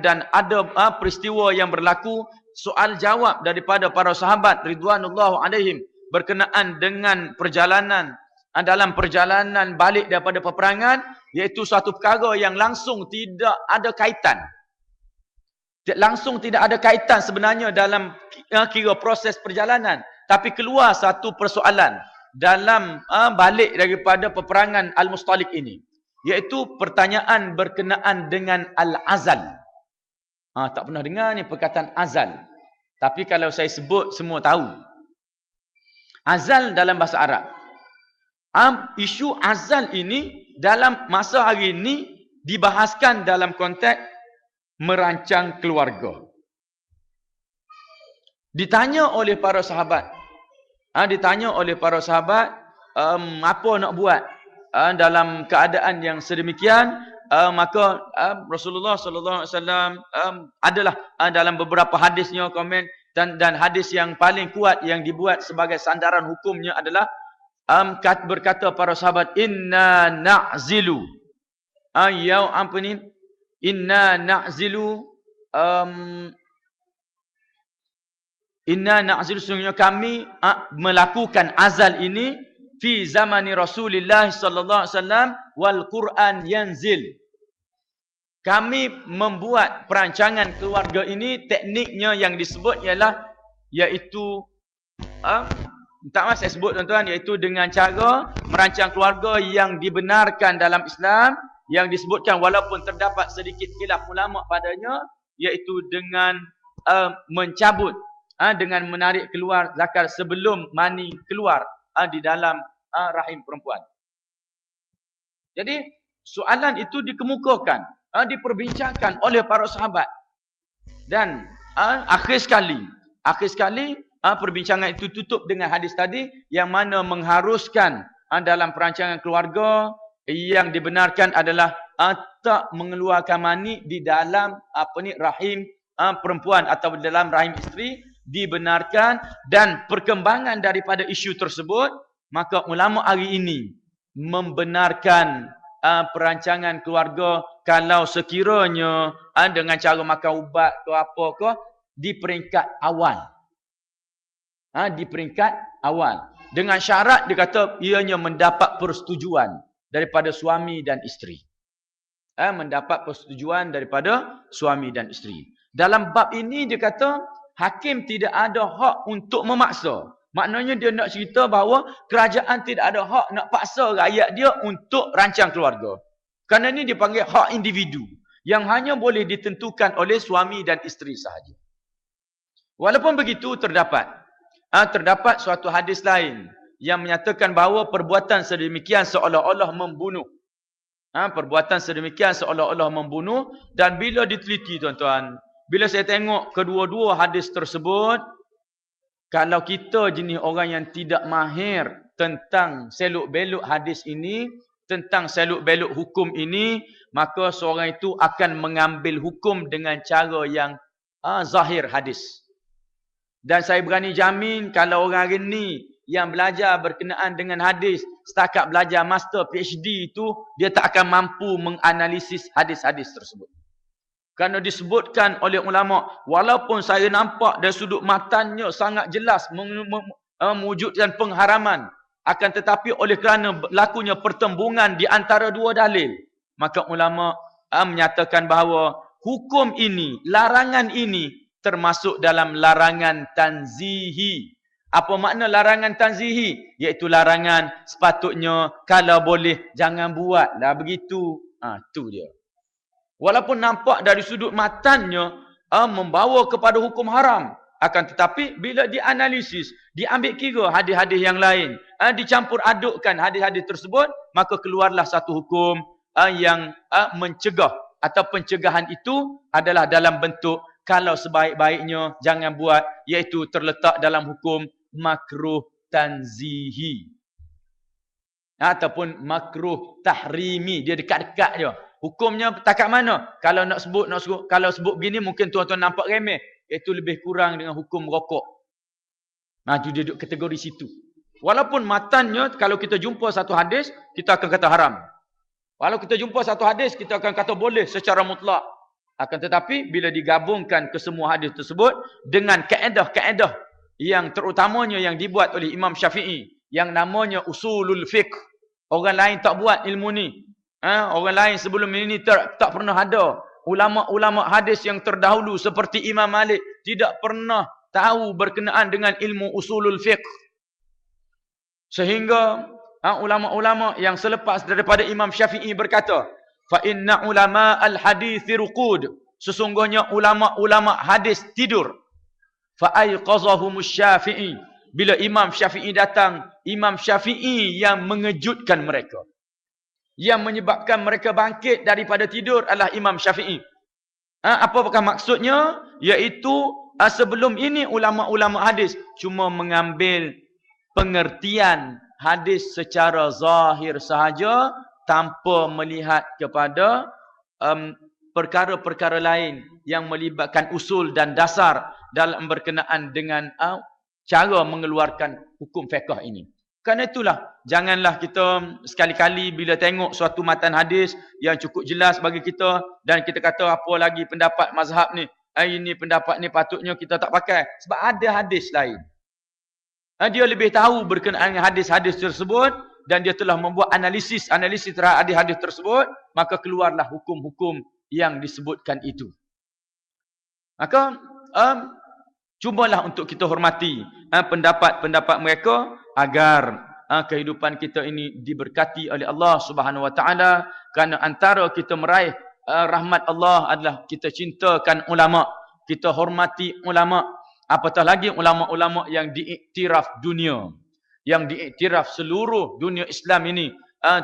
dan ada peristiwa yang berlaku, soal jawab daripada para sahabat ridwanullah alaihim berkenaan dengan perjalanan dalam perjalanan balik daripada peperangan, iaitu satu perkara yang langsung tidak ada kaitan. Langsung tidak ada kaitan sebenarnya dalam kira proses perjalanan, tapi keluar satu persoalan dalam balik daripada peperangan Al-Mustalik ini, iaitu pertanyaan berkenaan dengan Al-Azal. Tak pernah dengar ni perkataan azal, tapi kalau saya sebut semua tahu. Azal dalam bahasa Arab, isu azal ini dalam masa hari ini dibahaskan dalam konteks merancang keluarga. Ditanya oleh para sahabat, apa nak buat dalam keadaan yang sedemikian, maka Rasulullah sallallahu alaihi wasallam adalah dalam beberapa hadisnya komen, dan hadis yang paling kuat yang dibuat sebagai sandaran hukumnya adalah berkata para sahabat, inna na'zilu sesungguhnya kami melakukan azal ini fi zamani Rasulullah sallallahu alaihi wasallam wal Quran yanzil. Kami membuat perancangan keluarga ini, tekniknya yang disebut ialah, iaitu tak mahu saya sebut tuan-tuan, iaitu dengan cara merancang keluarga yang dibenarkan dalam Islam, yang disebutkan walaupun terdapat sedikit khilaf ulama padanya, iaitu dengan mencabut, dengan menarik keluar zakar sebelum mani keluar di dalam rahim perempuan. Jadi soalan itu dikemukakan, diperbincangkan oleh para sahabat, dan akhir sekali perbincangan itu tutup dengan hadis tadi yang mana mengharuskan dalam perancangan keluarga yang dibenarkan adalah tak mengeluarkan mani di dalam rahim perempuan atau dalam rahim isteri dibenarkan. Dan perkembangan daripada isu tersebut, maka ulama hari ini membenarkan perancangan keluarga kalau sekiranya dengan cara makan ubat ke apa ke di peringkat awal. Di peringkat awal. Dengan syarat dia kata ianya mendapat persetujuan daripada suami dan isteri. Mendapat persetujuan daripada suami dan isteri. Dalam bab ini dia kata hakim tidak ada hak untuk memaksa. Maknanya dia nak cerita bahawa kerajaan tidak ada hak nak paksa rakyat dia untuk rancang keluarga. Kerana ini dipanggil hak individu yang hanya boleh ditentukan oleh suami dan isteri sahaja. Walaupun begitu terdapat suatu hadis lain yang menyatakan bahawa perbuatan sedemikian seolah-olah membunuh. Perbuatan sedemikian seolah-olah membunuh. Dan bila diteliti tuan-tuan, bila saya tengok kedua-dua hadis tersebut, kalau kita jenis orang yang tidak mahir tentang seluk-beluk hadis ini, tentang seluk-beluk hukum ini, maka seorang itu akan mengambil hukum dengan cara yang zahir hadis. Dan saya berani jamin kalau orang hari ni yang belajar berkenaan dengan hadis, setakat belajar master PhD itu, dia tak akan mampu menganalisis hadis-hadis tersebut. Kerana disebutkan oleh ulama, walaupun saya nampak dari sudut matanya sangat jelas mewujudkan pengharaman, akan tetapi oleh kerana berlakunya pertembungan di antara dua dalil, maka ulama menyatakan bahawa hukum ini, larangan ini termasuk dalam larangan tanzihi. Apa makna larangan tanzihi? Iaitu larangan sepatutnya kalau boleh jangan buatlah begitu. Tu dia. Walaupun nampak dari sudut matanya membawa kepada hukum haram, akan tetapi bila dianalisis, diambil kira hadis-hadis yang lain, dicampur adukkan hadis-hadis tersebut, maka keluarlah satu hukum yang mencegah, atau pencegahan itu adalah dalam bentuk kalau sebaik-baiknya jangan buat, iaitu terletak dalam hukum makruh tanzihi ataupun makruh tahrimi. Dia dekat-dekat je. Hukumnya takat mana? Kalau nak sebut, kalau sebut begini mungkin tuan-tuan nampak remeh. Itu lebih kurang dengan hukum rokok. Itu dia duduk kategori situ. Walaupun matannya, kalau kita jumpa satu hadis, kita akan kata haram. Walau kita jumpa satu hadis, kita akan kata boleh secara mutlak. Akan tetapi, bila digabungkan ke semua hadis tersebut, dengan kaedah-kaedah yang terutamanya yang dibuat oleh Imam Syafi'i, yang namanya usulul fiqh. Orang lain tak buat ilmu ni. Orang lain sebelum ini tak pernah ada. Ulama-ulama hadis yang terdahulu seperti Imam Malik tidak pernah tahu berkenaan dengan ilmu usulul fiqh. Sehingga ulama-ulama yang selepas daripada Imam Syafi'i berkata, fa inna ulama al-hadis ruqud. Sesungguhnya ulama-ulama hadis tidur. Fa ayqazahumus Syafi'i. Bila Imam Syafi'i datang, Imam Syafi'i yang mengejutkan mereka. Yang menyebabkan mereka bangkit daripada tidur adalah Imam Syafi'i. Apakah maksudnya? Iaitu sebelum ini ulama-ulama hadis cuma mengambil pengertian hadis secara zahir sahaja tanpa melihat kepada perkara-perkara lain yang melibatkan usul dan dasar dalam berkenaan dengan cara mengeluarkan hukum fiqh ini. Kerana itulah, janganlah kita sekali-kali bila tengok suatu matan hadis yang cukup jelas bagi kita, dan kita kata apa lagi pendapat mazhab ni, ini pendapat ni patutnya kita tak pakai. Sebab ada hadis lain. Dia lebih tahu berkenaan dengan hadis-hadis tersebut, dan dia telah membuat analisis terhadap hadis-hadis tersebut, maka keluarlah hukum-hukum yang disebutkan itu. Maka, cubalah untuk kita hormati pendapat-pendapat mereka agar kehidupan kita ini diberkati oleh Allah Subhanahu Wa Taala. Kerana antara kita meraih rahmat Allah adalah kita cintakan ulama, kita hormati ulama, apatah lagi ulama-ulama yang diiktiraf dunia, yang diiktiraf seluruh dunia Islam ini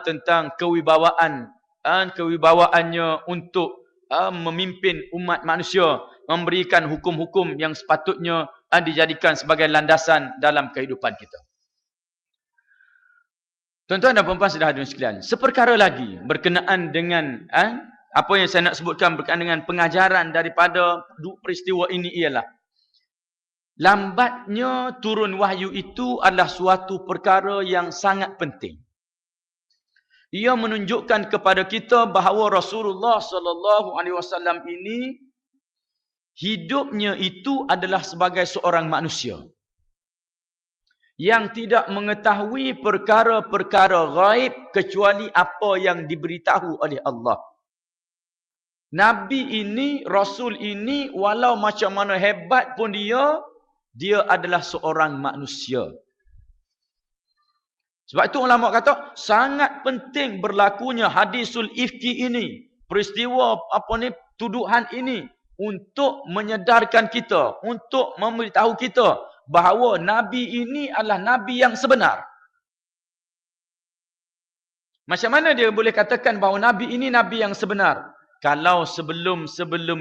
tentang kewibawaannya untuk memimpin umat manusia, memberikan hukum-hukum yang sepatutnya dijadikan sebagai landasan dalam kehidupan kita. Tuan-tuan dan puan-puan saudara hadirin sekalian, seperkara lagi berkenaan dengan apa yang saya nak sebutkan berkenaan dengan pengajaran daripada peristiwa ini ialah lambatnya turun wahyu itu adalah suatu perkara yang sangat penting. Ia menunjukkan kepada kita bahawa Rasulullah sallallahu alaihi wasallam ini hidupnya itu adalah sebagai seorang manusia yang tidak mengetahui perkara-perkara ghaib kecuali apa yang diberitahu oleh Allah. Nabi ini, Rasul ini, walau macam mana hebat pun dia adalah seorang manusia. Sebab itu ulama kata sangat penting berlakunya hadisul ifki ini, peristiwa tuduhan ini, untuk menyedarkan kita, untuk memberitahu kita bahawa Nabi ini adalah Nabi yang sebenar. Macam mana dia boleh katakan bahawa Nabi ini Nabi yang sebenar? Kalau sebelum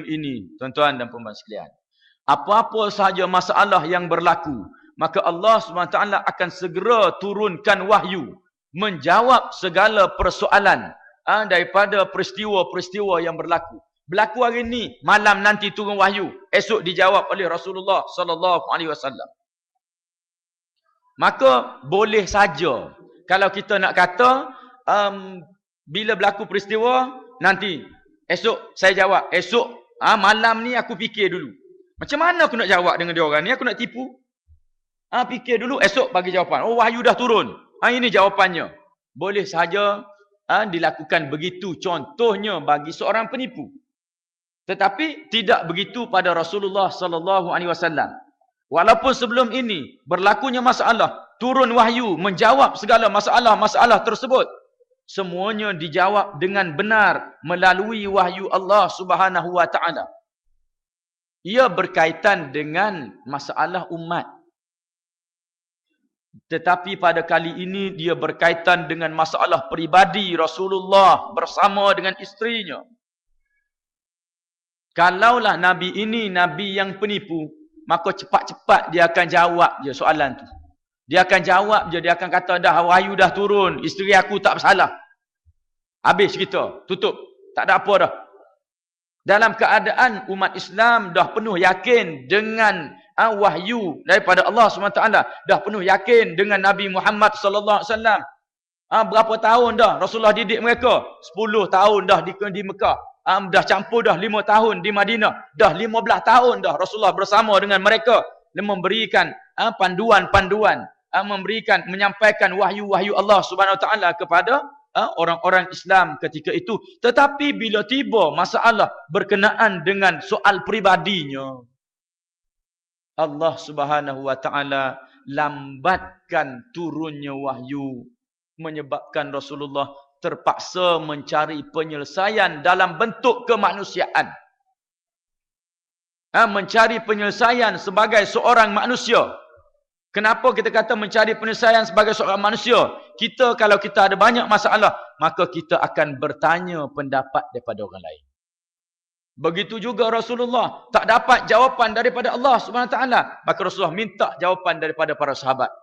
ini, tuan-tuan dan puan-puan sekalian, apa-apa sahaja masalah yang berlaku, maka Allah SWT akan segera turunkan wahyu, menjawab segala persoalan daripada peristiwa-peristiwa yang berlaku. Berlaku hari ni, malam nanti turun wahyu, esok dijawab oleh Rasulullah sallallahu alaihi wasallam. Maka boleh saja kalau kita nak kata bila berlaku peristiwa nanti esok saya jawab, esok Malam ni aku fikir dulu. Macam mana aku nak jawab dengan dia orang ni? Aku nak tipu? Fikir dulu, esok bagi jawapan. Oh, wahyu dah turun. Ini jawapannya. Boleh sahaja dilakukan begitu contohnya bagi seorang penipu. Tetapi tidak begitu pada Rasulullah sallallahu alaihi wasallam. Walaupun sebelum ini berlakunya masalah, turun wahyu menjawab segala masalah-masalah tersebut. Semuanya dijawab dengan benar melalui wahyu Allah Subhanahu wa taala. Ia berkaitan dengan masalah umat. Tetapi pada kali ini dia berkaitan dengan masalah peribadi Rasulullah bersama dengan isterinya. Kalaulah Nabi ini Nabi yang penipu, maka cepat-cepat dia akan jawab je soalan tu. Dia akan jawab je, dia akan kata dah wahyu dah turun, isteri aku tak bersalah. Habis kita, tutup. Tak ada apa dah. Dalam keadaan umat Islam dah penuh yakin dengan wahyu daripada Allah SWT, dah penuh yakin dengan Nabi Muhammad sallallahu alaihi wasallam. Berapa tahun dah Rasulullah didik mereka? 10 tahun dah di Mekah. Dah campur dah 5 tahun di Madinah. Dah 15 tahun dah Rasulullah bersama dengan mereka, memberikan panduan-panduan, menyampaikan wahyu-wahyu Allah Subhanahu Wa Taala kepada orang-orang Islam ketika itu. Tetapi bila tiba masalah berkenaan dengan soal pribadinya, Allah Subhanahu Wa Taala lambatkan turunnya wahyu, menyebabkan Rasulullah terpaksa mencari penyelesaian dalam bentuk kemanusiaan. Mencari penyelesaian sebagai seorang manusia. Kenapa kita kata mencari penyelesaian sebagai seorang manusia? Kita kalau kita ada banyak masalah, maka kita akan bertanya pendapat daripada orang lain. Begitu juga Rasulullah tak dapat jawapan daripada Allah SWT, maka Rasulullah minta jawapan daripada para sahabat.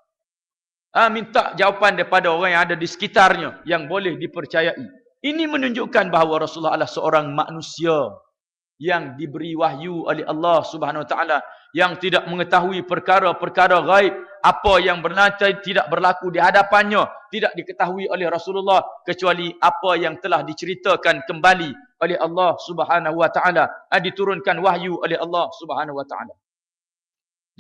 Minta jawapan daripada orang yang ada di sekitarnya yang boleh dipercayai. Ini menunjukkan bahawa Rasulullah adalah seorang manusia yang diberi wahyu oleh Allah Subhanahu Wa Taala, yang tidak mengetahui perkara-perkara gaib, apa yang tidak berlaku di hadapannya tidak diketahui oleh Rasulullah kecuali apa yang telah diceritakan kembali oleh Allah Subhanahu Wa Taala, diturunkan wahyu oleh Allah Subhanahu Wa Taala.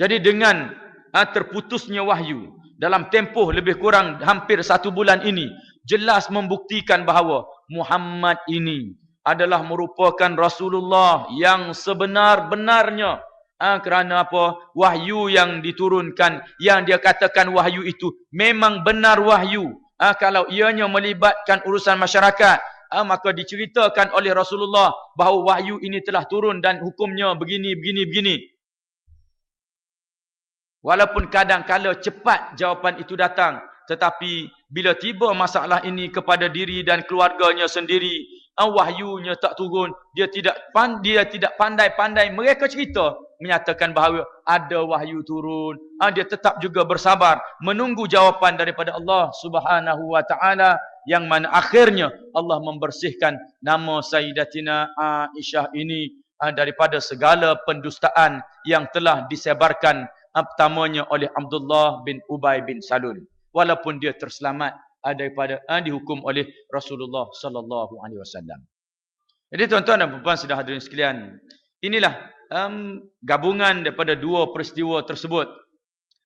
Jadi dengan terputusnya wahyu dalam tempoh lebih kurang hampir 1 bulan ini, jelas membuktikan bahawa Muhammad ini adalah merupakan Rasulullah yang sebenar-benarnya. Kerana apa? Wahyu yang diturunkan, yang dia katakan wahyu itu memang benar wahyu. Kalau ianya melibatkan urusan masyarakat, maka diceritakan oleh Rasulullah bahawa wahyu ini telah turun dan hukumnya begini, begini, begini. Walaupun kadang-kala cepat jawapan itu datang, tetapi bila tiba masalah ini kepada diri dan keluarganya sendiri, wahyunya tak turun, dia tidak pandai-pandai mereka cerita menyatakan bahawa ada wahyu turun. Dia tetap juga bersabar menunggu jawapan daripada Allah Subhanahu Wa Taala, yang mana akhirnya Allah membersihkan nama Sayyidatina Aisyah ini daripada segala pendustaan yang telah disebarkan pertamanya oleh Abdullah bin Ubay bin Salul, walaupun dia terselamat daripada dihukum oleh Rasulullah sallallahu alaihi wasallam. Jadi tuan-tuan dan puan-puan sedang hadirin sekalian, inilah gabungan daripada dua peristiwa tersebut.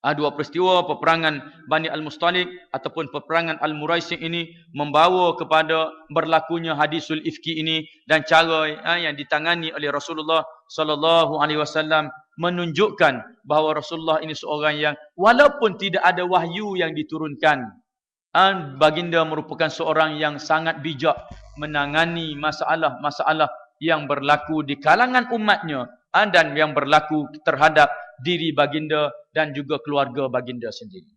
Dua peristiwa peperangan Bani Al-Mustalik ataupun peperangan Al-Muraisi ini membawa kepada berlakunya hadisul ifki ini, dan cara yang ditangani oleh Rasulullah sallallahu alaihi wasallam menunjukkan bahawa Rasulullah ini seorang yang walaupun tidak ada wahyu yang diturunkan, baginda merupakan seorang yang sangat bijak menangani masalah-masalah yang berlaku di kalangan umatnya dan yang berlaku terhadap diri baginda dan juga keluarga baginda sendiri.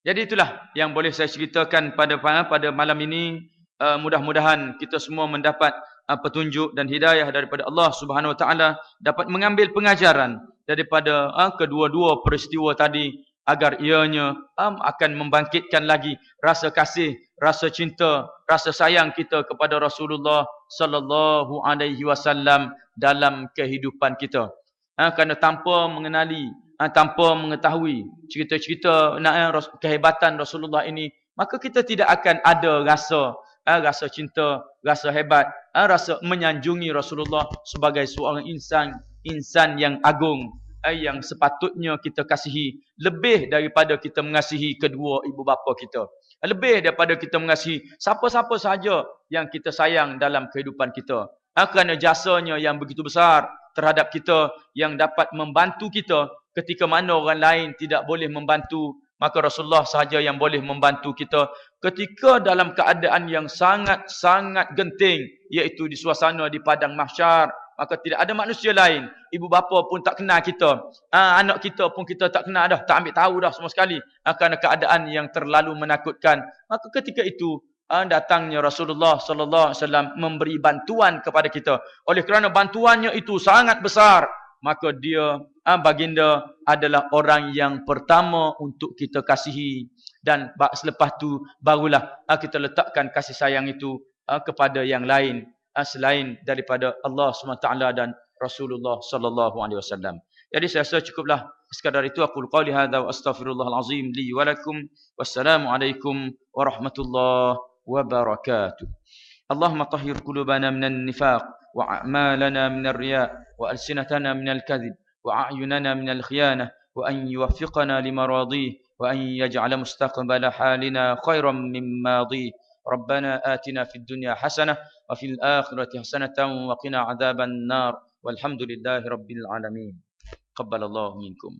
Jadi itulah yang boleh saya ceritakan pada malam ini. Mudah-mudahan kita semua mendapat petunjuk dan hidayah daripada Allah Subhanahu Wa Taala, dapat mengambil pengajaran daripada kedua-dua peristiwa tadi, agar ianya akan membangkitkan lagi rasa kasih, rasa cinta, rasa sayang kita kepada Rasulullah sallallahu alaihi wasallam dalam kehidupan kita. Kerana tanpa mengenali, tanpa mengetahui cerita-cerita kehebatan Rasulullah ini, maka kita tidak akan ada rasa rasa cinta, rasa hebat, rasa menyanjungi Rasulullah sebagai seorang insan yang agung, yang sepatutnya kita kasihi lebih daripada kita mengasihi kedua ibu bapa kita. Lebih daripada kita mengasihi siapa-siapa sahaja yang kita sayang dalam kehidupan kita. Kerana jasanya yang begitu besar terhadap kita, yang dapat membantu kita ketika mana orang lain tidak boleh membantu, maka Rasulullah sahaja yang boleh membantu kita ketika dalam keadaan yang sangat-sangat genting, iaitu di suasana di padang mahsyar. Maka tidak ada manusia lain, ibu bapa pun tak kenal kita, anak kita pun kita tak kenal dah, tak ambil tahu dah semua sekali, kerana keadaan yang terlalu menakutkan. Maka ketika itu datangnya Rasulullah sallallahu alaihi wasallam memberi bantuan kepada kita. Oleh kerana bantuannya itu sangat besar, maka dia baginda adalah orang yang pertama untuk kita kasihi, dan selepas tu barulah kita letakkan kasih sayang itu kepada yang lain selain daripada Allah SWT dan Rasulullah sallallahu alaihi wasallam. Jadi saya rasa cukuplah sekadar itu. Aku qauli hadza wa astaghfirullahal azim li wa lakum. Wassalamu alaikum warahmatullahi wabarakatuh. Allahumma tahhir qulubana minan nifaq wa a'malana minal riya wa alsinatana minal kadhib wa a'yunana minal khiyanah wa an yuwaffiqana limaradih wa an yaj'ala mustaqbala halina khairan min madih. ربنا آتنا في الدنيا حسنة وفي الآخرة حسنة وقنا عذاب النار والحمد لله رب العالمين. قبل الله منكم.